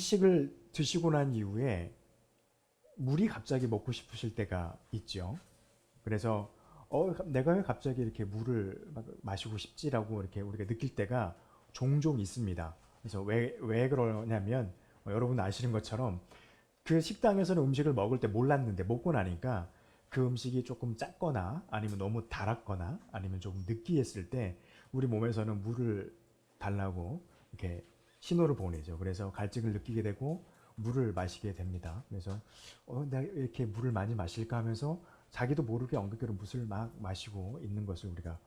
음식을 드시고 난 이후에 물이 갑자기 먹고 싶으실 때가 있죠. 그래서 내가 왜 갑자기 이렇게 물을 마시고 싶지라고 이렇게 우리가 느낄 때가 종종 있습니다. 그래서 왜 그러냐면 여러분 아시는 것처럼 그 식당에서는 음식을 먹을 때 몰랐는데 먹고 나니까 그 음식이 조금 짰거나 아니면 너무 달았거나 아니면 조금 느끼했을 때 우리 몸에서는 물을 달라고 이렇게 신호를 보내죠. 그래서 갈증을 느끼게 되고 물을 마시게 됩니다. 그래서 내가 이렇게 물을 많이 마실까 하면서 자기도 모르게 엉겁결에 물을 막 마시고 있는 것을 우리가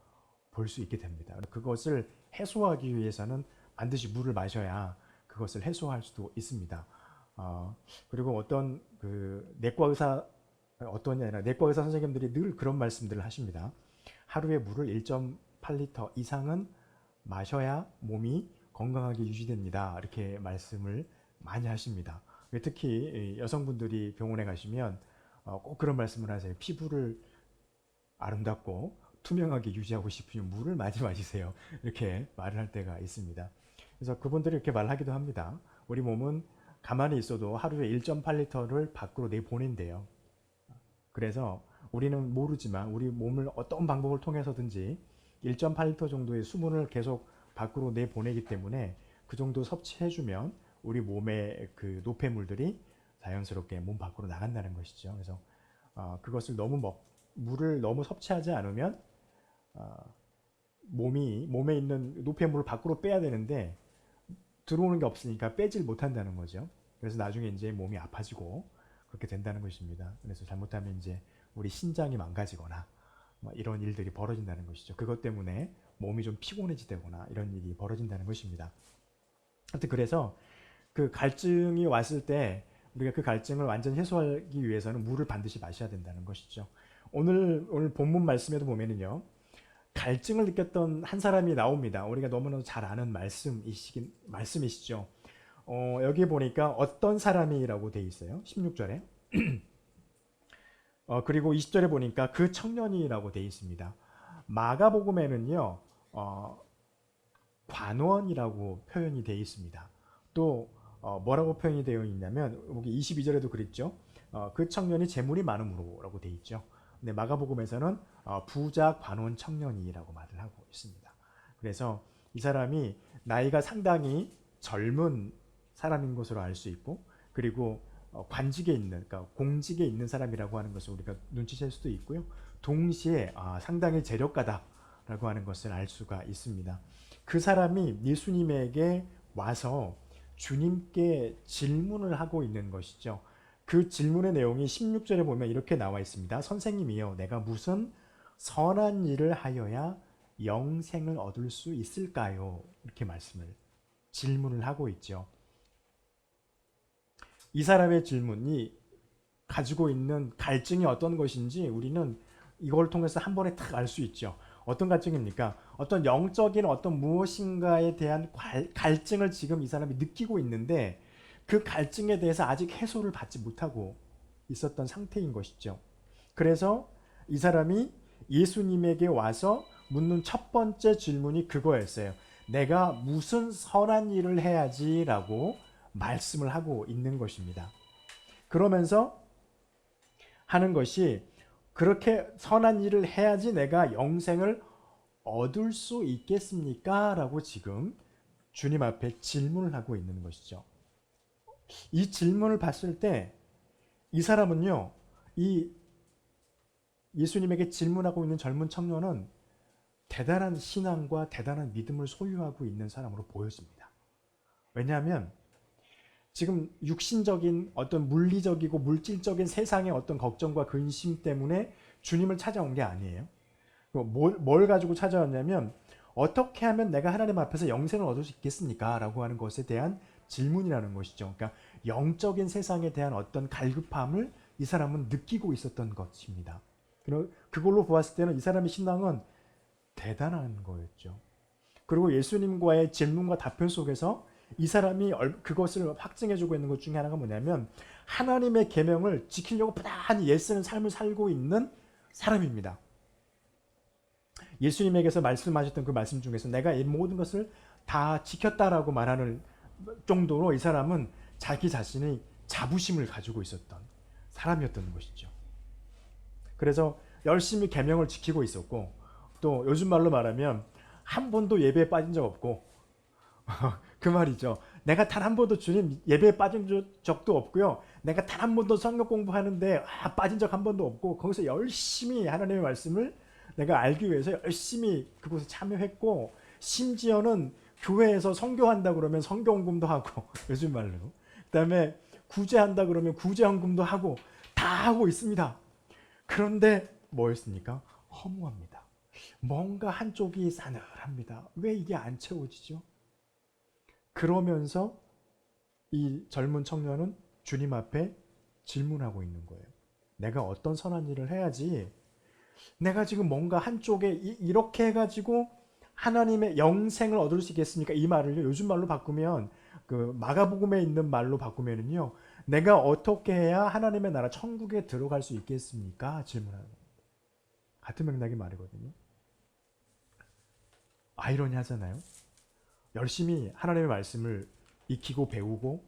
볼 수 있게 됩니다. 그것을 해소하기 위해서는 반드시 물을 마셔야 그것을 해소할 수도 있습니다. 그리고 어떤 그 내과 의사 어떤이 아니라 내과 의사 선생님들이 늘 그런 말씀들을 하십니다. 하루에 물을 1.8리터 이상은 마셔야 몸이 건강하게 유지됩니다. 이렇게 말씀을 많이 하십니다. 특히 여성분들이 병원에 가시면 꼭 그런 말씀을 하세요. 피부를 아름답고 투명하게 유지하고 싶으면 물을 많이 마시세요. 이렇게 말을 할 때가 있습니다. 그래서 그분들이 이렇게 말하기도 합니다. 우리 몸은 가만히 있어도 하루에 1.8리터를 밖으로 내보낸대요. 그래서 우리는 모르지만 우리 몸을 어떤 방법을 통해서든지 1.8리터 정도의 수분을 계속 밖으로 내보내기 때문에 그 정도 섭취해주면 우리 몸의 그 노폐물들이 자연스럽게 몸 밖으로 나간다는 것이죠. 그래서 그것을 물을 너무 섭취하지 않으면 몸에 있는 노폐물을 밖으로 빼야 되는데 들어오는 게 없으니까 빼질 못한다는 거죠. 그래서 나중에 이제 몸이 아파지고 그렇게 된다는 것입니다. 그래서 잘못하면 이제 우리 신장이 망가지거나 이런 일들이 벌어진다는 것이죠. 그것 때문에 몸이 좀 피곤해지거나 이런 일이 벌어진다는 것입니다. 하여튼 그래서 그 갈증이 왔을 때 우리가 그 갈증을 완전히 해소하기 위해서는 물을 반드시 마셔야 된다는 것이죠. 오늘 본문 말씀에도 보면은요. 갈증을 느꼈던 한 사람이 나옵니다. 우리가 너무나 잘 아는 말씀이시죠. 여기 보니까 어떤 사람이라고 돼 있어요. 16절에. 그리고 20절에 보니까 그 청년이라고 돼 있습니다. 마가복음에는요. 관원이라고 표현이 되어 있습니다. 또 뭐라고 표현이 되어 있냐면 여기 22절에도 그랬죠. 그 청년이 재물이 많음으로라고 되어 있죠. 근데 마가복음에서는 부자 관원 청년이라고 말을 하고 있습니다. 그래서 이 사람이 나이가 상당히 젊은 사람인 것으로 알 수 있고 그리고 관직에 있는 그러니까 공직에 있는 사람이라고 하는 것을 우리가 눈치챌 수도 있고요. 동시에 상당히 재력가다라고 하는 것을 알 수가 있습니다. 그 사람이 예수님에게 와서 주님께 질문을 하고 있는 것이죠. 그 질문의 내용이 16절에 보면 이렇게 나와 있습니다. 선생님이여, 내가 무슨 선한 일을 하여야 영생을 얻을 수 있을까요? 이렇게 질문을 하고 있죠. 이 사람의 질문이 가지고 있는 갈증이 어떤 것인지 우리는 이걸 통해서 한 번에 딱 알 수 있죠. 어떤 갈증입니까? 어떤 영적인 어떤 무엇인가에 대한 갈증을 지금 이 사람이 느끼고 있는데 그 갈증에 대해서 아직 해소를 받지 못하고 있었던 상태인 것이죠. 그래서 이 사람이 예수님에게 와서 묻는 첫 번째 질문이 그거였어요. 내가 무슨 선한 일을 해야지 라고 말씀을 하고 있는 것입니다. 그러면서 하는 것이 그렇게 선한 일을 해야지 내가 영생을 얻을 수 있겠습니까? 라고 지금 주님 앞에 질문을 하고 있는 것이죠. 이 질문을 봤을 때 이 사람은요, 이 예수님에게 질문하고 있는 젊은 청년은 대단한 신앙과 대단한 믿음을 소유하고 있는 사람으로 보였습니다. 왜냐하면 지금 육신적인 어떤 물리적이고 물질적인 세상의 어떤 걱정과 근심 때문에 주님을 찾아온 게 아니에요. 뭘 가지고 찾아왔냐면 어떻게 하면 내가 하나님 앞에서 영생을 얻을 수 있겠습니까? 라고 하는 것에 대한 질문이라는 것이죠. 그러니까 영적인 세상에 대한 어떤 갈급함을 이 사람은 느끼고 있었던 것입니다. 그걸로 보았을 때는 이 사람의 신앙은 대단한 거였죠. 그리고 예수님과의 질문과 답변 속에서 이 사람이 그것을 확증해주고 있는 것 중에 하나가 뭐냐면 하나님의 계명을 지키려고 부단히 애쓰는 삶을 살고 있는 사람입니다. 예수님에게서 말씀하셨던 그 말씀 중에서 내가 이 모든 것을 다 지켰다라고 말하는 정도로 이 사람은 자기 자신의 자부심을 가지고 있었던 사람이었던 것이죠. 그래서 열심히 계명을 지키고 있었고, 또 요즘 말로 말하면 한 번도 예배에 빠진 적 없고 그 말이죠. 내가 단 한 번도 주님 예배에 빠진 적도 없고요. 내가 단 한 번도 성경 공부하는데 빠진 적 한 번도 없고, 거기서 열심히 하나님의 말씀을 내가 알기 위해서 열심히 그곳에 참여했고, 심지어는 교회에서 선교한다 그러면 선교헌금도 하고 요즘 말로, 그다음에 구제한다 그러면 구제헌금도 하고 다 하고 있습니다. 그런데 뭐였습니까? 허무합니다. 뭔가 한쪽이 싸늘합니다. 왜 이게 안 채워지죠? 그러면서 이 젊은 청년은 주님 앞에 질문하고 있는 거예요. 내가 어떤 선한 일을 해야지, 내가 지금 뭔가 한쪽에 이렇게 해가지고 하나님의 영생을 얻을 수 있겠습니까? 이 말을요, 요즘 말로 바꾸면, 그 마가복음에 있는 말로 바꾸면은요, 내가 어떻게 해야 하나님의 나라 천국에 들어갈 수 있겠습니까? 질문하는 겁니다. 같은 맥락의 말이거든요. 아이러니하잖아요. 열심히 하나님의 말씀을 익히고 배우고,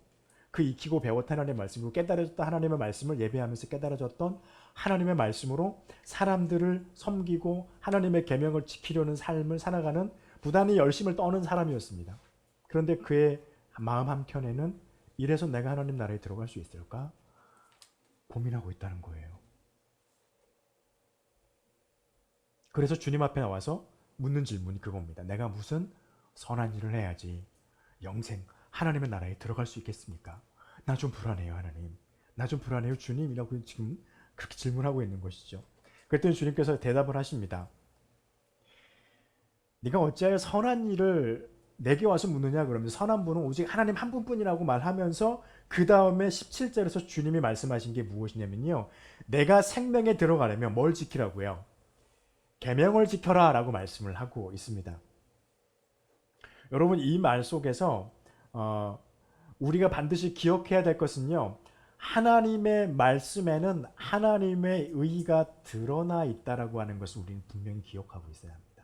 그 익히고 배웠던 하나님의 말씀으로 깨달아졌던 하나님의 말씀을 예배하면서 깨달아졌던 하나님의 말씀으로 사람들을 섬기고 하나님의 계명을 지키려는 삶을 살아가는 부단히 열심을 떠는 사람이었습니다. 그런데 그의 마음 한켠에는 이래서 내가 하나님 나라에 들어갈 수 있을까? 고민하고 있다는 거예요. 그래서 주님 앞에 나와서 묻는 질문이 그겁니다. 내가 무슨 선한 일을 해야지 영생, 하나님의 나라에 들어갈 수 있겠습니까? 나 좀 불안해요, 하나님. 나 좀 불안해요, 주님이라고 지금 그렇게 질문하고 있는 것이죠. 그랬더니 주님께서 대답을 하십니다. 네가 어찌하여 선한 일을 내게 와서 묻느냐? 그러면 선한 분은 오직 하나님 한 분뿐이라고 말하면서 그 다음에 17절에서 주님이 말씀하신 게 무엇이냐면요, 내가 생명에 들어가려면 뭘 지키라고요? 계명을 지켜라 라고 말씀을 하고 있습니다. 여러분, 이 말 속에서 우리가 반드시 기억해야 될 것은요, 하나님의 말씀에는 하나님의 의가 드러나 있다라고 하는 것을 우리는 분명히 기억하고 있어야 합니다.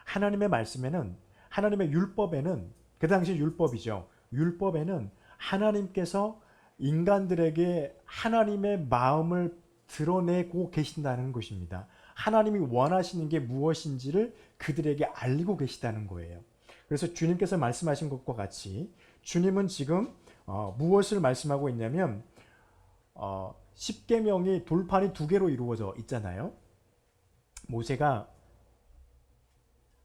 하나님의 말씀에는, 하나님의 율법에는, 그 당시 율법이죠. 율법에는 하나님께서 인간들에게 하나님의 마음을 드러내고 계신다는 것입니다. 하나님이 원하시는 게 무엇인지를 그들에게 알리고 계시다는 거예요. 그래서 주님께서 말씀하신 것과 같이 주님은 지금 무엇을 말씀하고 있냐면, 십계명이 돌판이 두 개로 이루어져 있잖아요. 모세가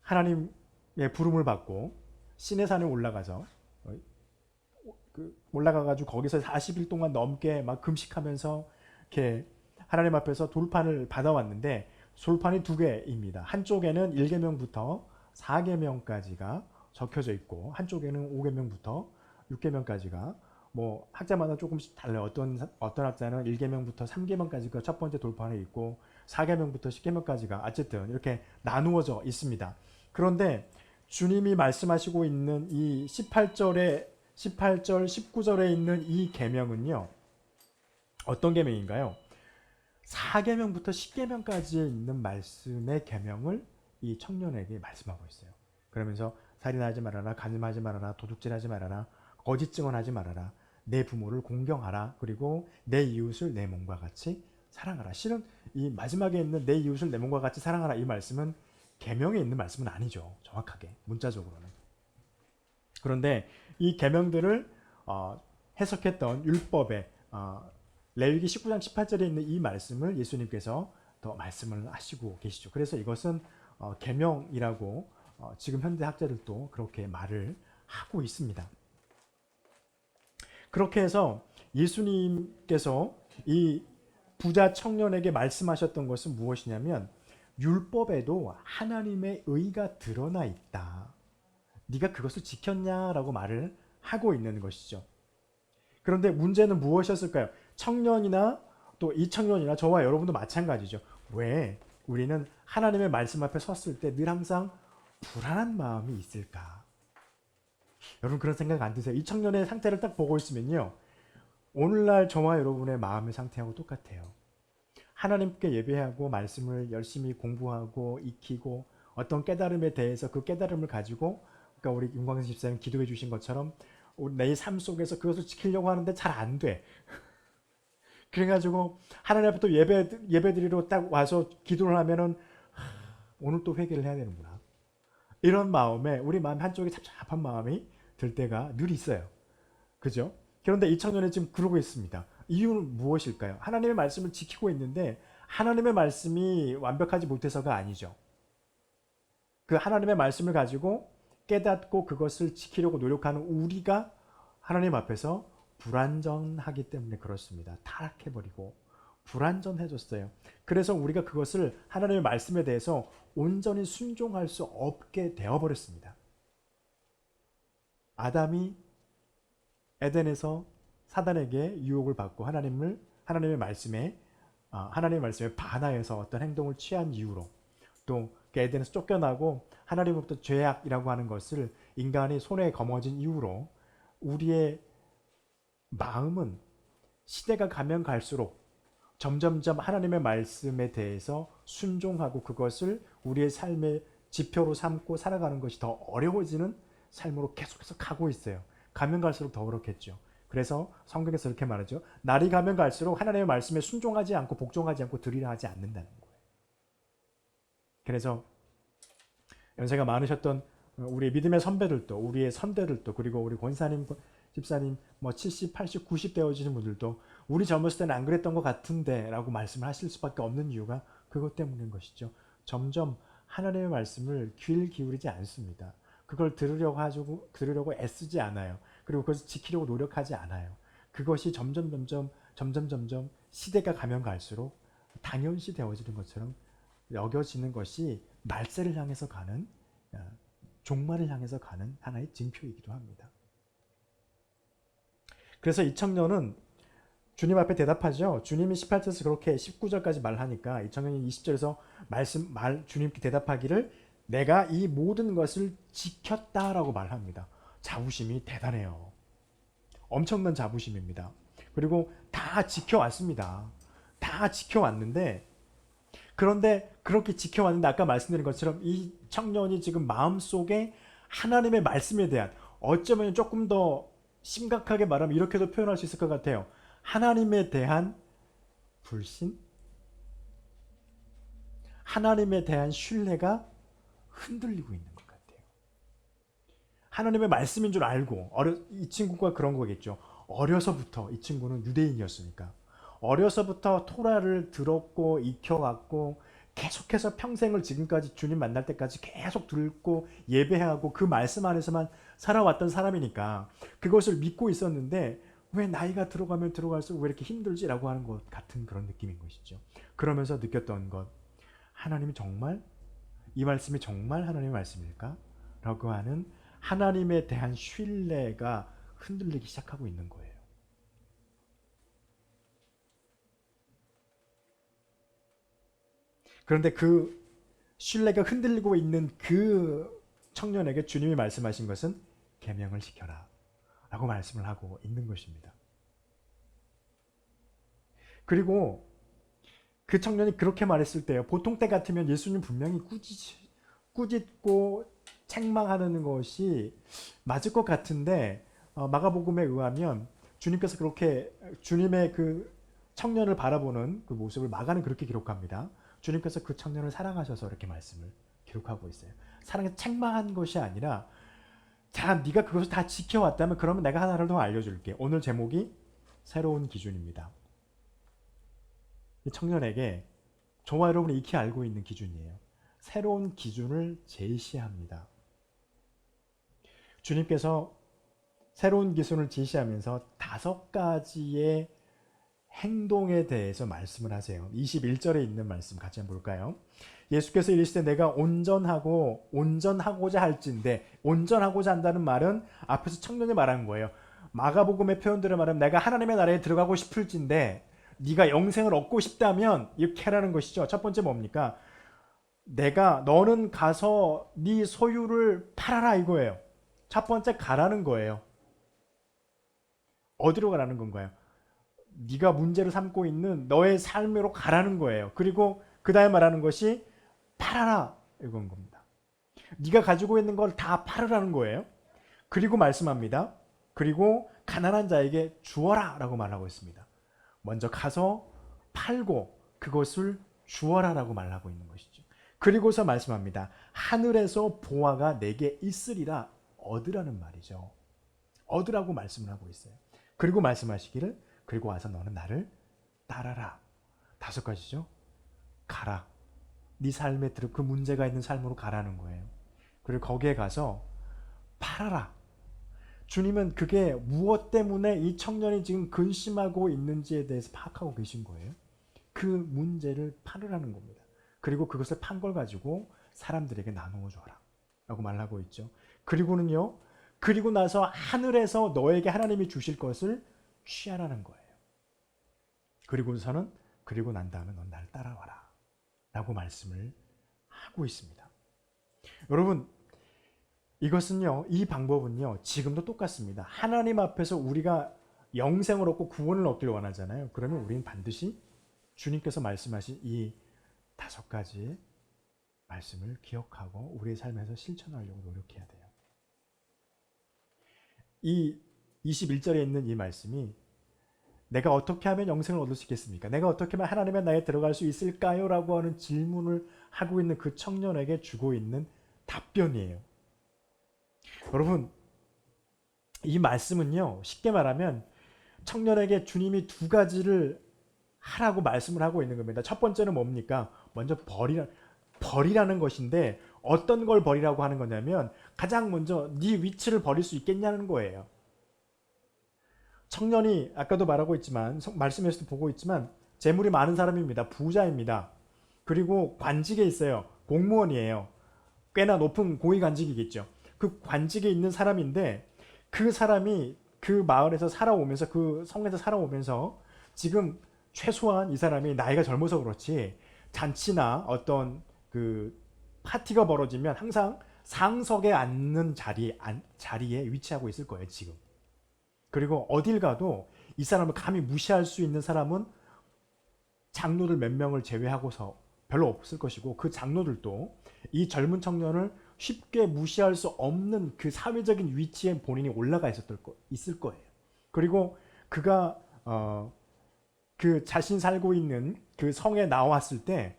하나님의 부름을 받고 시내산에 올라가서 올라가가지고 거기서 40일 동안 넘게 막 금식하면서 이렇게 하나님 앞에서 돌판을 받아왔는데, 돌판이 두 개입니다. 한쪽에는 1계명부터 4계명까지가 적혀져 있고, 한쪽에는 5계명부터 6계명까지가, 뭐 학자마다 조금씩 달라요. 어떤 학자는 1계명부터 3계명까지가 첫 번째 돌판에 있고, 4계명부터 10계명까지가 어쨌든 이렇게 나누어져 있습니다. 그런데 주님이 말씀하시고 있는 이 18절, 19절에 있는 이 계명은요, 어떤 계명인가요? 4계명부터 10계명까지에 있는 말씀의 계명을 이 청년에게 말씀하고 있어요. 그러면서 살인하지 말아라, 간음하지 말아라, 도둑질하지 말아라, 거짓 증언하지 말아라, 내 부모를 공경하라, 그리고 내 이웃을 내 몸과 같이 사랑하라. 실은 이 마지막에 있는 내 이웃을 내 몸과 같이 사랑하라, 이 말씀은 계명에 있는 말씀은 아니죠. 정확하게 문자적으로는. 그런데 이 계명들을 해석했던 율법의 레위기 19장 18절에 있는 이 말씀을 예수님께서 더 말씀을 하시고 계시죠. 그래서 이것은 계명이라고 지금 현대 학자들도 그렇게 말을 하고 있습니다. 그렇게 해서 예수님께서 이 부자 청년에게 말씀하셨던 것은 무엇이냐면, 율법에도 하나님의 의가 드러나 있다. 네가 그것을 지켰냐라고 말을 하고 있는 것이죠. 그런데 문제는 무엇이었을까요? 청년이나 또 이 청년이나 저와 여러분도 마찬가지죠. 왜 우리는 하나님의 말씀 앞에 섰을 때 늘 항상 불안한 마음이 있을까? 여러분, 그런 생각 안 드세요? 이 청년의 상태를 딱 보고 있으면요, 오늘날 저와 여러분의 마음의 상태하고 똑같아요. 하나님께 예배하고 말씀을 열심히 공부하고 익히고 어떤 깨달음에 대해서 그 깨달음을 가지고, 그러니까 우리 윤광선 집사님 기도해 주신 것처럼 내 삶 속에서 그것을 지키려고 하는데 잘 안 돼. 그래가지고 하나님 앞에 또 예배드리러 딱 와서 기도를 하면은 오늘 또 회개를 해야 되는구나. 이런 마음에 우리 마음 한쪽에 답답한 마음이 들 때가 늘 있어요. 그죠? 그런데 이 청년이 지금 그러고 있습니다. 이유는 무엇일까요? 하나님의 말씀을 지키고 있는데 하나님의 말씀이 완벽하지 못해서가 아니죠. 그 하나님의 말씀을 가지고 깨닫고 그것을 지키려고 노력하는 우리가 하나님 앞에서 불완전하기 때문에 그렇습니다. 타락해버리고 불완전해졌어요. 그래서 우리가 그것을 하나님의 말씀에 대해서 온전히 순종할 수 없게 되어버렸습니다. 아담이 에덴에서 사단에게 유혹을 받고 하나님의 말씀에 반하여서 어떤 행동을 취한 이유로 또 에덴에서 쫓겨나고 하나님으로부터 죄악이라고 하는 것을 인간이 손에 거머쥔 이유로 우리의 마음은 시대가 가면 갈수록 점점점 하나님의 말씀에 대해서 순종하고 그것을 우리의 삶의 지표로 삼고 살아가는 것이 더 어려워지는 삶으로 계속해서 가고 있어요. 가면 갈수록 더 그렇겠죠. 그래서 성경에서 이렇게 말하죠. 날이 가면 갈수록 하나님의 말씀에 순종하지 않고 복종하지 않고 들으려 하지 않는다는 거예요. 그래서 연세가 많으셨던 우리 믿음의 선배들도 우리의 선배들도 그리고 우리 권사님, 집사님 70, 80, 90 되어지신 분들도 우리 젊었을 때는 안 그랬던 것 같은데 라고 말씀을 하실 수밖에 없는 이유가 그것 때문인 것이죠. 점점 하나님의 말씀을 귀를 기울이지 않습니다. 그걸 들으려고 애쓰지 않아요. 그리고 그것을 지키려고 노력하지 않아요. 그것이 점점 시대가 가면 갈수록 당연시 되어지는 것처럼 여겨지는 것이 말세를 향해서 가는 종말을 향해서 가는 하나의 징표이기도 합니다. 그래서 이 청년은 주님 앞에 대답하죠. 주님이 18절에서 그렇게 19절까지 말하니까 이 청년이 20절에서 주님께 대답하기를 내가 이 모든 것을 지켰다라고 말합니다. 자부심이 대단해요. 엄청난 자부심입니다. 그리고 다 지켜왔습니다. 다 지켜왔는데 그런데 그렇게 지켜왔는데 아까 말씀드린 것처럼 이 청년이 지금 마음속에 하나님의 말씀에 대한 어쩌면 조금 더 심각하게 말하면 이렇게도 표현할 수 있을 것 같아요. 하나님에 대한 불신? 하나님에 대한 신뢰가 흔들리고 있는 것 같아요. 하나님의 말씀인 줄 알고 이 친구가 그런 거겠죠. 어려서부터 이 친구는 유대인이었으니까 어려서부터 토라를 들었고 익혀왔고 계속해서 평생을 지금까지 주님 만날 때까지 계속 듣고 예배하고 그 말씀 안에서만 살아왔던 사람이니까 그것을 믿고 있었는데 왜 나이가 들어가면 들어갈수록 왜 이렇게 힘들지라고 하는 것 같은 그런 느낌인 것이죠. 그러면서 느꼈던 것, 하나님이 정말 이 말씀이 정말 하나님의 말씀일까? 라고 하는 하나님에 대한 신뢰가 흔들리기 시작하고 있는 거예요. 그런데 그 신뢰가 흔들리고 있는 그 청년에게 주님이 말씀하신 것은 계명을 지켜라 라고 말씀을 하고 있는 것입니다. 그리고 그 청년이 그렇게 말했을 때요. 보통 때 같으면 예수님 분명히 꾸짖고 책망하는 것이 맞을 것 같은데 마가복음에 의하면 주님께서 그렇게 주님의 그 청년을 바라보는 그 모습을 마가는 그렇게 기록합니다. 주님께서 그 청년을 사랑하셔서 이렇게 말씀을 기록하고 있어요. 사랑에 책망한 것이 아니라 자, 네가 그것을 다 지켜왔다면 그러면 내가 하나를 더 알려줄게. 오늘 제목이 새로운 기준입니다. 이 청년에게 저와 여러분이 익히 알고 있는 기준이에요. 새로운 기준을 제시합니다. 주님께서 새로운 기준을 제시하면서 5가지의 행동에 대해서 말씀을 하세요. 21절에 있는 말씀 같이 한번 볼까요? 예수께서 이르시되 내가 온전하고자 할진대, 온전하고자 한다는 말은 앞에서 청년이 말한 거예요. 마가복음의 표현대로 말하면 내가 하나님의 나라에 들어가고 싶을진데 네가 영생을 얻고 싶다면 이렇게 하라는 것이죠. 첫 번째 뭡니까? 너는 가서 네 소유를 팔아라 이거예요. 첫 번째 가라는 거예요. 어디로 가라는 건가요? 네가 문제로 삼고 있는 너의 삶으로 가라는 거예요. 그리고 그 다음에 말하는 것이 팔아라 이건 겁니다. 네가 가지고 있는 걸 다 팔으라는 거예요. 그리고 말씀합니다. 그리고 가난한 자에게 주어라 라고 말하고 있습니다. 먼저 가서 팔고 그것을 주어라 라고 말하고 있는 것이죠. 그리고서 말씀합니다. 하늘에서 보화가 내게 있으리라. 얻으라는 말이죠. 얻으라고 말씀을 하고 있어요. 그리고 말씀하시기를 그리고 와서 너는 나를 따라라. 5가지죠. 가라. 네 삶에 들어 그 문제가 있는 삶으로 가라는 거예요. 그리고 거기에 가서 팔아라. 주님은 그게 무엇 때문에 이 청년이 지금 근심하고 있는지에 대해서 파악하고 계신 거예요. 그 문제를 팔으라는 겁니다. 그리고 그것을 판 걸 가지고 사람들에게 나누어 줘라 라고 말하고 있죠. 그리고는요, 그리고 나서 하늘에서 너에게 하나님이 주실 것을 취하라는 거예요. 그리고서는 그리고 난 다음에 넌 날 따라와라 라고 말씀을 하고 있습니다. 여러분, 이것은요, 이 방법은요, 지금도 똑같습니다. 하나님 앞에서 우리가 영생을 얻고 구원을 얻기를 원하잖아요. 그러면 우리는 반드시 주님께서 말씀하신 이 5가지 말씀을 기억하고 우리의 삶에서 실천하려고 노력해야 돼요. 이 21절에 있는 이 말씀이 내가 어떻게 하면 영생을 얻을 수 있겠습니까? 내가 어떻게 하면 하나님의 나라에 들어갈 수 있을까요? 라고 하는 질문을 하고 있는 그 청년에게 주고 있는 답변이에요. 여러분, 이 말씀은요, 쉽게 말하면 청년에게 주님이 2가지를 하라고 말씀을 하고 있는 겁니다. 첫 번째는 뭡니까? 먼저 버리라는 것인데 어떤 걸 버리라고 하는 거냐면 가장 먼저 네 위치를 버릴 수 있겠냐는 거예요. 청년이 아까도 말하고 있지만 말씀에서도 보고 있지만 재물이 많은 사람입니다. 부자입니다. 그리고 관직에 있어요. 공무원이에요. 꽤나 높은 고위 관직이겠죠. 그 관직에 있는 사람인데 그 사람이 그 마을에서 살아오면서 그 성에서 살아오면서 지금 최소한 이 사람이 나이가 젊어서 그렇지 잔치나 어떤 그 파티가 벌어지면 항상 상석에 앉는 자리에 위치하고 있을 거예요, 지금. 그리고 어딜 가도 이 사람을 감히 무시할 수 있는 사람은 장로들 몇 명을 제외하고서 별로 없을 것이고 그 장로들도 이 젊은 청년을 쉽게 무시할 수 없는 그 사회적인 위치에 본인이 올라가 있을 거예요. 그리고 그가 그 자신 살고 있는 그 성에 나왔을 때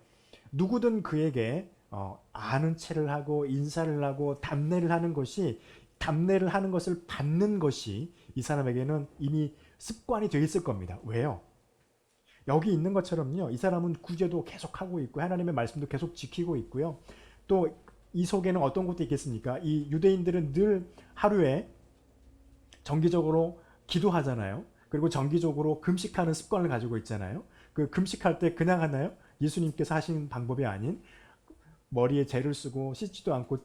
누구든 그에게 아는 체를 하고 인사를 하고 답례를 하는 것을 받는 것이 이 사람에게는 이미 습관이 되어 있을 겁니다. 왜요? 여기 있는 것처럼요. 이 사람은 구제도 계속 하고 있고 하나님의 말씀도 계속 지키고 있고요. 또 이 속에는 어떤 것도 있겠습니까? 이 유대인들은 늘 하루에 정기적으로 기도하잖아요. 그리고 정기적으로 금식하는 습관을 가지고 있잖아요. 그 금식할 때 그냥 하나요? 예수님께서 하신 방법이 아닌 머리에 젤을 쓰고 씻지도 않고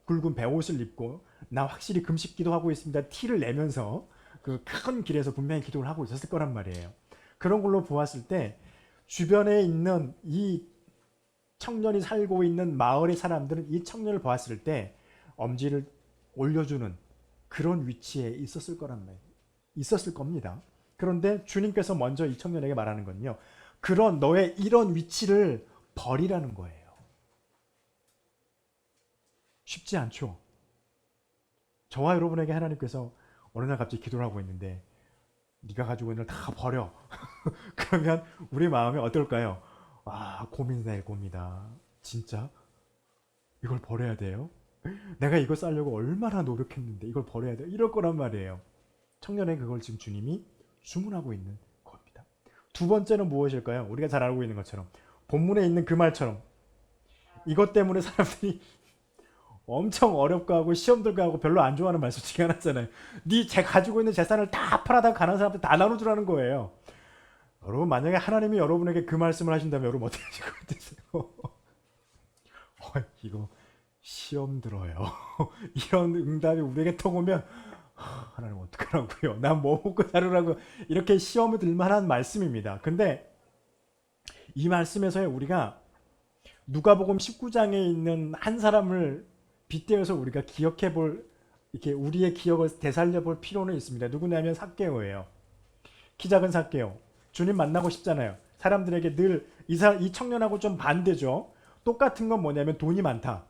굵은 베옷을 입고 나 확실히 금식 기도하고 있습니다. 티를 내면서 그 큰 길에서 분명히 기도를 하고 있었을 거란 말이에요. 그런 걸로 보았을 때 주변에 있는 이 청년이 살고 있는 마을의 사람들은 이 청년을 보았을 때 엄지를 올려주는 그런 위치에 있었을 겁니다. 그런데 주님께서 먼저 이 청년에게 말하는 건요. 그런 너의 이런 위치를 버리라는 거예요. 쉽지 않죠. 저와 여러분에게 하나님께서 어느 날 갑자기 기도를 하고 있는데 네가 가지고 있는 걸 다 버려. 그러면 우리 마음이 어떨까요? 와, 고민될 겁니다. 진짜? 이걸 버려야 돼요? 내가 이거 쌓으려고 얼마나 노력했는데 이걸 버려야 돼요? 이럴 거란 말이에요. 청년의 그걸 지금 주님이 주문하고 있는 겁니다. 2번째는 무엇일까요? 우리가 잘 알고 있는 것처럼 본문에 있는 그 말처럼 이것 때문에 사람들이 엄청 어렵고 하고 시험 들고 하고 별로 안 좋아하는 말 솔직히 하나잖아요. 네 가지고 있는 재산을 다 팔아다 가난한 사람들 다 나눠주라는 거예요. 여러분 만약에 하나님이 여러분에게 그 말씀을 하신다면 여러분 어떻게 하실 것 같으세요? 이거 시험 들어요. 이런 응답이 우리에게 통 오면 하나님 어떡하라고요? 난 뭐 먹고 살으라고 이렇게 시험을 들 만한 말씀입니다. 근데 이 말씀에서 우리가 누가복음 19장에 있는 한 사람을 빗대어서 우리가 기억해 볼 이렇게 우리의 기억을 되살려 볼 필요는 있습니다. 누구냐면 삭개오예요. 키 작은 삭개오. 주님 만나고 싶잖아요. 사람들에게 늘 이 청년하고 좀 반대죠. 똑같은 건 뭐냐면 돈이 많다.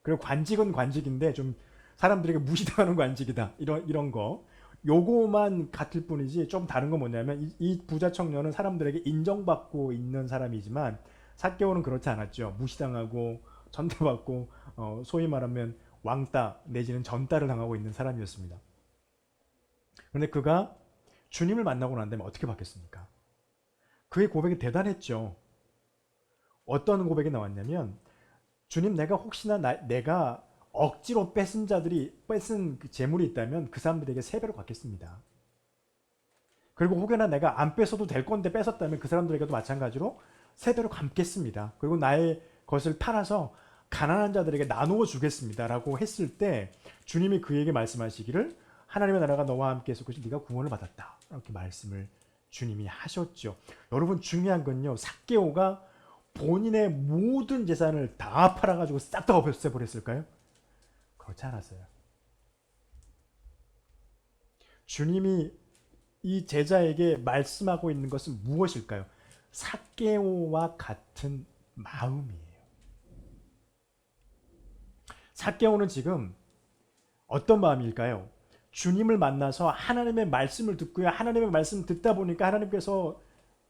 그리고 관직은 관직인데 좀 사람들에게 무시당하는 관직이다. 이런 거. 요거만 같을 뿐이지 좀 다른 건 뭐냐면 이 부자 청년은 사람들에게 인정받고 있는 사람이지만 삭개오는 그렇지 않았죠. 무시당하고 전대받고 소위 말하면 왕따 내지는 전따를 당하고 있는 사람이었습니다. 그런데 그가 주님을 만나고 난 다음에 어떻게 바뀌었습니까? 그의 고백이 대단했죠. 어떤 고백이 나왔냐면 주님 내가 혹시나 내가 억지로 뺏은 자들이 뺏은 그 재물이 있다면 그 사람들에게 세 배로 갚겠습니다. 그리고 혹여나 내가 안 뺏어도 될 건데 뺏었다면 그 사람들에게도 마찬가지로 세 배로 갚겠습니다. 그리고 나의 것을 팔아서 가난한 자들에게 나누어 주겠습니다. 라고 했을 때 주님이 그에게 말씀하시기를 하나님의 나라가 너와 함께 있을 것이 네가 구원을 받았다. 이렇게 말씀을 주님이 하셨죠. 여러분 중요한 건요. 삭개오가 본인의 모든 재산을 다 팔아가지고 싹 다 없애버렸을까요? 그렇지 않았어요. 주님이 이 제자에게 말씀하고 있는 것은 무엇일까요? 삭개오와 같은 마음이에요. 삭개오는 지금 어떤 마음일까요? 주님을 만나서 하나님의 말씀을 듣고요. 하나님의 말씀 듣다 보니까 하나님께서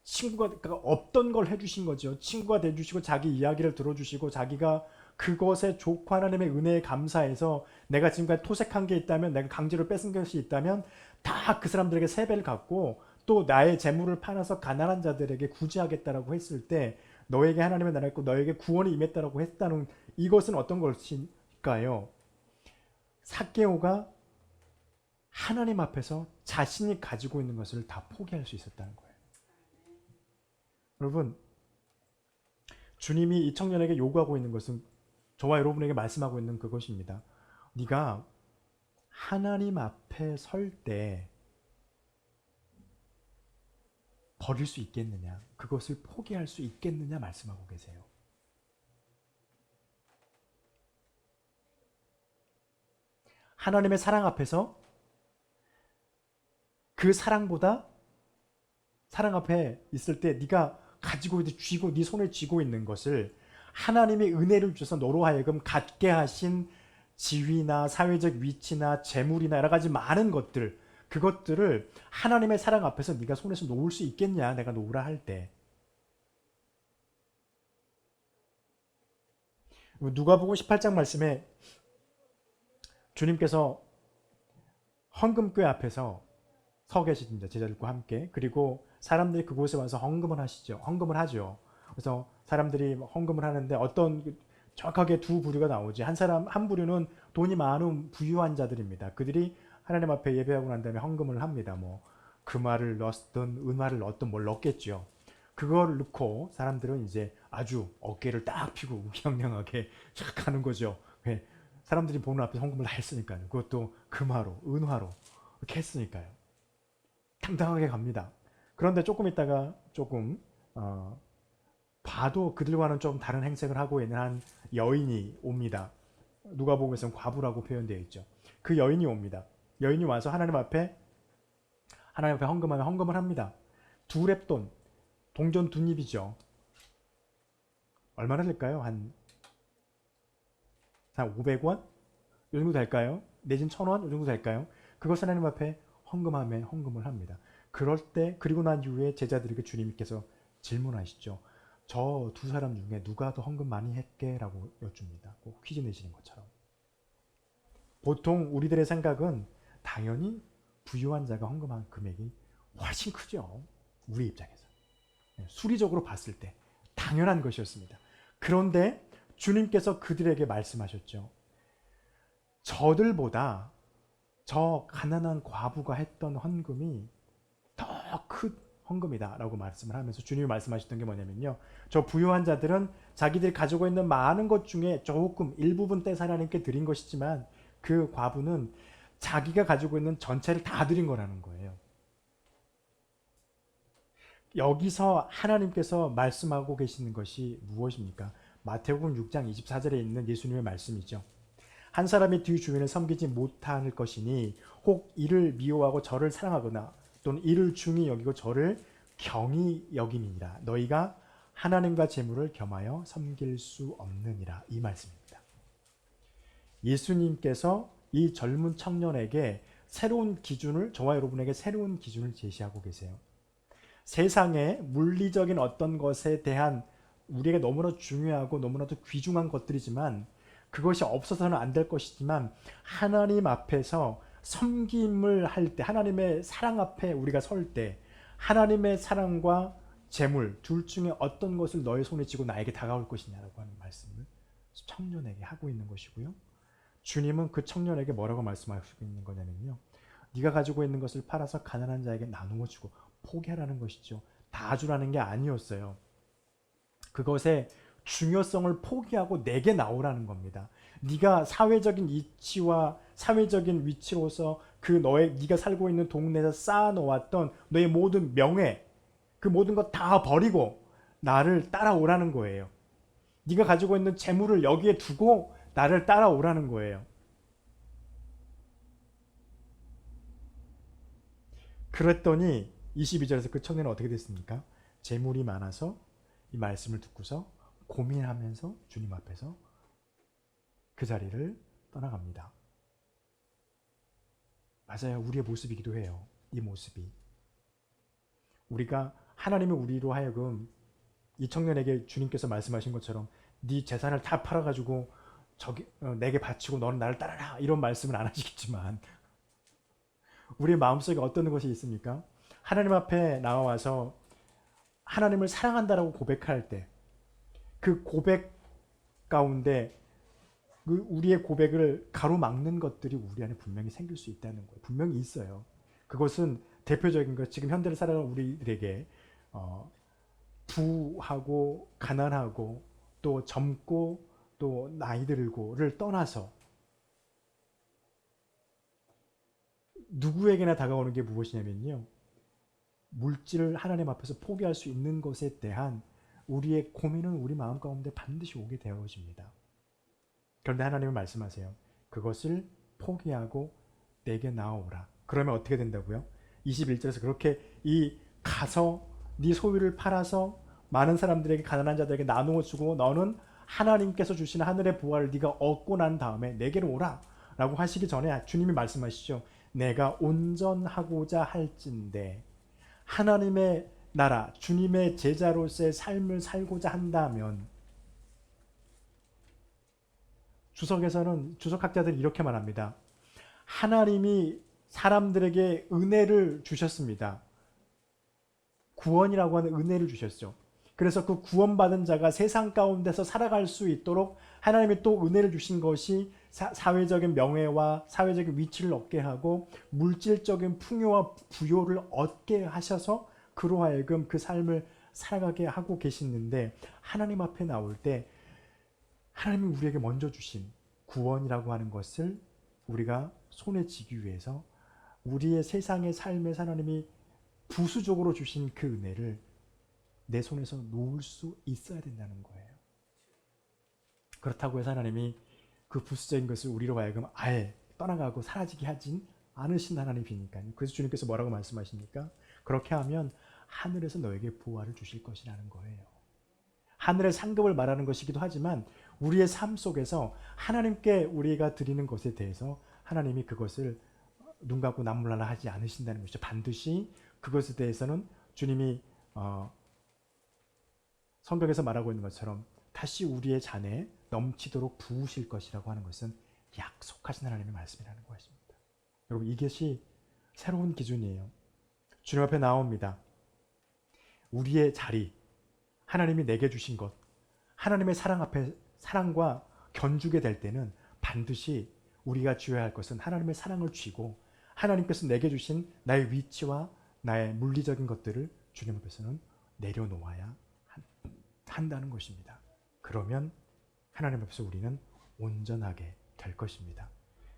친구가 그러니까 없던 걸 해주신 거죠. 친구가 돼주시고 자기 이야기를 들어주시고 자기가 그것에 좋고 하나님의 은혜에 감사해서 내가 지금까지 토색한 게 있다면 내가 강제로 뺏은 것이 있다면 다 그 사람들에게 세 배를 갚고 또 나의 재물을 팔아서 가난한 자들에게 구제하겠다라고 했을 때 너에게 하나님의 나라가 있고 너에게 구원이 임했다라고 했다는 이것은 어떤 것일까요? 삭개오가 하나님 앞에서 자신이 가지고 있는 것을 다 포기할 수 있었다는 거예요. 여러분 주님이 이 청년에게 요구하고 있는 것은 저와 여러분에게 말씀하고 있는 그것입니다. 네가 하나님 앞에 설 때 버릴 수 있겠느냐? 그것을 포기할 수 있겠느냐 말씀하고 계세요. 하나님의 사랑 앞에서 그 사랑보다 사랑 앞에 있을 때 네가 가지고 쥐고 네 손에 쥐고 있는 것을 하나님의 은혜를 주셔서 너로 하여금 갖게 하신 지위나 사회적 위치나 재물이나 여러 가지 많은 것들 그것들을 하나님의 사랑 앞에서 네가 손에서 놓을 수 있겠냐 내가 놓으라 할 때 누가복음 18장 말씀에 주님께서 헌금궤 앞에서 서 계십니다. 제자들과 함께. 그리고 사람들이 그곳에 와서 헌금을 하시죠. 헌금을 하죠. 그래서 사람들이 헌금을 하는데 어떤 정확하게 두 부류가 나오지. 한 부류는 돈이 많은 부유한 자들입니다. 그들이 하나님 앞에 예배하고 난 다음에 헌금을 합니다. 뭐 금화를 넣었든 은화를 넣었든 뭘 넣겠죠. 그걸 넣고 사람들은 이제 아주 어깨를 딱 펴고 우경량하게 쫙 가는 거죠. 사람들이 보는 앞에 헌금을 다 했으니까요. 그것도 금화로, 은화로 이렇게 했으니까요. 당당하게 갑니다. 그런데 조금 있다가 조금 봐도 그들과는 좀 다른 행색을 하고 있는 한 여인이 옵니다. 누가복음에서는 과부라고 표현되어 있죠. 그 여인이 옵니다. 여인이 와서 하나님 앞에 헌금하면 헌금을 합니다. 두 랩돈, 동전 두 입이죠. 얼마나 될까요? 한 500원? 이 정도 될까요? 내진 1000원? 이 정도 될까요? 그것을 하나님 앞에 헌금하면 헌금을 합니다. 그럴 때 그리고 난 이후에 제자들에게 주님께서 질문하시죠. 저 두 사람 중에 누가 더 헌금 많이 했게? 라고 여쭙니다. 꼭 퀴즈 내시는 것처럼. 보통 우리들의 생각은 당연히 부유한 자가 헌금한 금액이 훨씬 크죠. 우리 입장에서. 수리적으로 봤을 때 당연한 것이었습니다. 그런데 주님께서 그들에게 말씀하셨죠. 저들보다 저 가난한 과부가 했던 헌금이 더 큰 헌금이다 라고 말씀을 하면서 주님이 말씀하셨던 게 뭐냐면요. 저 부유한 자들은 자기들이 가지고 있는 많은 것 중에 조금 일부분 떼서 하나님께 드린 것이지만 그 과부는 자기가 가지고 있는 전체를 다 드린 거라는 거예요. 여기서 하나님께서 말씀하고 계시는 것이 무엇입니까? 마태복음 6장 24절에 있는 예수님의 말씀이죠. 한 사람이 뒤 주인을 섬기지 못할 것이니 혹 이를 미워하고 저를 사랑하거나 또는 이를 중히 여기고 저를 경히 여김이니라. 너희가 하나님과 재물을 겸하여 섬길 수 없느니라. 이 말씀입니다. 예수님께서 이 젊은 청년에게 새로운 기준을, 저와 여러분에게 새로운 기준을 제시하고 계세요. 세상의 물리적인 어떤 것에 대한 우리에게 너무나 중요하고 너무나도 귀중한 것들이지만 그것이 없어서는 안 될 것이지만 하나님 앞에서 섬김을 할 때, 하나님의 사랑 앞에 우리가 설 때 하나님의 사랑과 재물 둘 중에 어떤 것을 너의 손에 쥐고 나에게 다가올 것이냐라고 하는 말씀을 청년에게 하고 있는 것이고요. 주님은 그 청년에게 뭐라고 말씀하시고 있는 거냐면요. 네가 가지고 있는 것을 팔아서 가난한 자에게 나누어 주고 포기하라는 것이죠. 다 주라는 게 아니었어요. 그것의 중요성을 포기하고 내게 나오라는 겁니다. 네가 사회적인 이치와 사회적인 위치로서 그 네가 살고 있는 동네에서 쌓아놓았던 너의 모든 명예, 그 모든 것 다 버리고 나를 따라오라는 거예요. 네가 가지고 있는 재물을 여기에 두고 나를 따라오라는 거예요. 그랬더니 22절에서 그 청년은 어떻게 됐습니까? 재물이 많아서 이 말씀을 듣고서 고민하면서 주님 앞에서 그 자리를 떠나갑니다. 맞아요. 우리의 모습이기도 해요. 이 모습이. 우리가 하나님이 우리로 하여금 이 청년에게 주님께서 말씀하신 것처럼 네 재산을 다 팔아가지고 내게 바치고 너는 나를 따라라 이런 말씀은 안 하시겠지만 우리의 마음속에 어떤 것이 있습니까? 하나님 앞에 나와서 하나님을 사랑한다라고 고백할 때 그 고백 가운데 우리의 고백을 가로막는 것들이 우리 안에 분명히 생길 수 있다는 거예요. 분명히 있어요. 그것은 대표적인 것, 지금 현대를 살아가는 우리들에게 부하고 가난하고 또 젊고 또 나이 들고를 떠나서 누구에게나 다가오는 게 무엇이냐면요. 물질을 하나님 앞에서 포기할 수 있는 것에 대한 우리의 고민은 우리 마음 가운데 반드시 오게 되어집니다. 그런데 하나님은 말씀하세요. 그것을 포기하고 내게 나아오라. 그러면 어떻게 된다고요? 21절에서 그렇게 가서 네 소유를 팔아서 많은 사람들에게 가난한 자들에게 나누어 주고 너는 하나님께서 주신 하늘의 보화를 네가 얻고 난 다음에 내게로 오라 라고 하시기 전에 주님이 말씀하시죠. 내가 온전하고자 할진대 하나님의 나라, 주님의 제자로서의 삶을 살고자 한다면 주석학자들은 이렇게 말합니다. 하나님이 사람들에게 은혜를 주셨습니다. 구원이라고 하는 은혜를 주셨죠. 그래서 그 구원받은 자가 세상 가운데서 살아갈 수 있도록 하나님이 또 은혜를 주신 것이 사회적인 명예와 사회적인 위치를 얻게 하고 물질적인 풍요와 부요를 얻게 하셔서 그로 하여금 그 삶을 살아가게 하고 계시는데 하나님 앞에 나올 때 하나님이 우리에게 먼저 주신 구원이라고 하는 것을 우리가 손에 쥐기 위해서 우리의 세상의 삶에 하나님이 부수적으로 주신 그 은혜를 내 손에서 놓을 수 있어야 된다는 거예요. 그렇다고 해서 하나님이 그 부수적인 것을 우리로 하여금 아예 떠나가고 사라지게 하진 않으신 하나님이니까요. 그래서 주님께서 뭐라고 말씀하십니까? 그렇게 하면 하늘에서 너에게 보화를 주실 것이라는 거예요. 하늘의 상급을 말하는 것이기도 하지만 우리의 삶 속에서 하나님께 우리가 드리는 것에 대해서 하나님이 그것을 눈 감고 남몰라라 하지 않으신다는 것이죠. 반드시 그것에 대해서는 주님이 성경에서 말하고 있는 것처럼 다시 우리의 잔에 넘치도록 부으실 것이라고 하는 것은 약속하신 하나님의 말씀이라는 것입니다. 여러분 이것이 새로운 기준이에요. 주님 앞에 나옵니다. 우리의 자리, 하나님이 내게 주신 것, 하나님의 사랑 앞에 사랑과 견주게 될 때는 반드시 우리가 쥐어야 할 것은 하나님의 사랑을 쥐고 하나님께서 내게 주신 나의 위치와 나의 물리적인 것들을 주님 앞에서는 내려놓아야 한다는 것입니다. 그러면 하나님 앞에서 우리는 온전하게 될 것입니다.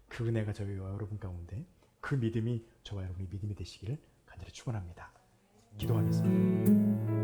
그 은혜가 저희와 여러분 가운데 그 믿음이 저와 여러분의 믿음이 되시기를 간절히 축원합니다. 기도하겠습니다.